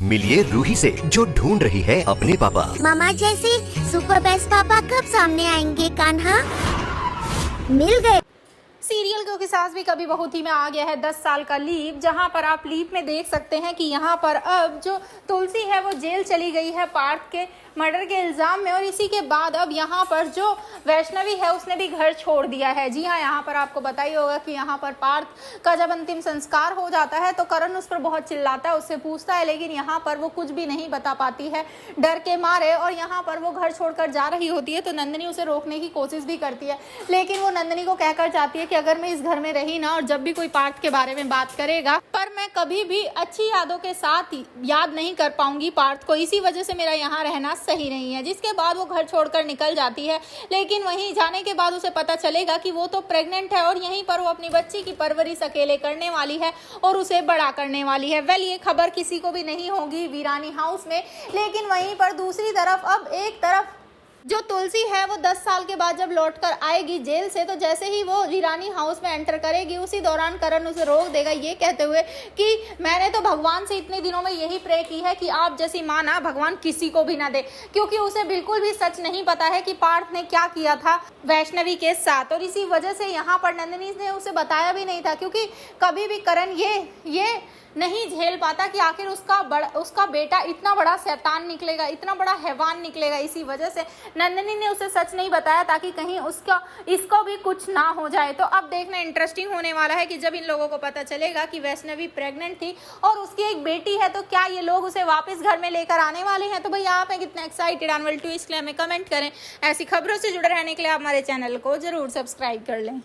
मिलिए रूही से जो ढूंढ रही है अपने पापा। मामा जैसे सुपर बेस्ट पापा कब सामने आएंगे कान्हा? मिल गए। सीरियल क्योंकि सास भी कभी बहू थी में आ गया है 10 साल का लीप, जहां पर आप लीप में देख सकते हैं कि यहां पर अब जो तुलसी है वो जेल चली गई है पार्थ के मर्डर के इल्ज़ाम में, और इसी के बाद अब यहाँ पर जो वैष्णवी है उसने भी घर छोड़ दिया है। जी हाँ, यहाँ पर आपको पता ही होगा कि यहाँ पर पार्थ का जब अंतिम संस्कार हो जाता है तो करण उस पर बहुत चिल्लाता है, उससे पूछता है, लेकिन यहाँ पर वो कुछ भी नहीं बता पाती है डर के मारे, और यहाँ पर वो घर छोड़कर जा रही होती है तो नंदिनी उसे रोकने की कोशिश भी करती है, लेकिन वो नंदिनी को कहकर जाती है कि अगर मैं इस घर में रही ना और जब भी कोई पार्थ के बारे में बात करेगा पर मैं कभी भी अच्छी यादों के साथ याद नहीं कर पाऊंगी पार्थ को, इसी वजह से मेरा यहाँ रहना सही नहीं है। जिसके बाद वो घर छोड़कर निकल जाती है, लेकिन वहीं जाने के बाद उसे पता चलेगा कि वो तो प्रेग्नेंट है और यहीं पर वो अपनी बच्ची की परवरिश अकेले करने वाली है और उसे बड़ा करने वाली है। वेल, ये खबर किसी को भी नहीं होगी वीरानी हाउस में, लेकिन वहीं पर दूसरी तरफ अब एक तरफ जो तुलसी है वो 10 साल के बाद जब लौटकर आएगी जेल से, तो जैसे ही वो वीरानी हाउस में एंटर करेगी उसी दौरान करण उसे रोक देगा, ये कहते हुए कि मैंने तो भगवान से इतने दिनों में यही प्रे की है कि आप जैसी माँ ना भगवान किसी को भी ना दे, क्योंकि उसे बिल्कुल भी सच नहीं पता है कि पार्थ ने क्या किया था वैष्णवी के साथ, और इसी वजह से यहाँ पर नंदिनी ने उसे बताया भी नहीं था, क्योंकि कभी भी करण ये नहीं झेल पाता कि आखिर उसका बेटा इतना बड़ा शैतान निकलेगा, इतना बड़ा हैवान निकलेगा। इसी वजह से नंदिनी ने उसे सच नहीं बताया ताकि कहीं इसको भी कुछ ना हो जाए। तो अब देखना इंटरेस्टिंग होने वाला है कि जब इन लोगों को पता चलेगा कि वैष्णवी प्रेग्नेंट थी और उसकी एक बेटी है, तो क्या ये लोग उसे वापस घर में लेकर आने वाले हैं। तो भाई आप हैं कितना एक्साइटेड एनुअल ट्विस्ट के लिए हमें कमेंट करें। ऐसी खबरों से जुड़े रहने के लिए आप हमारे चैनल को जरूर सब्सक्राइब कर लें।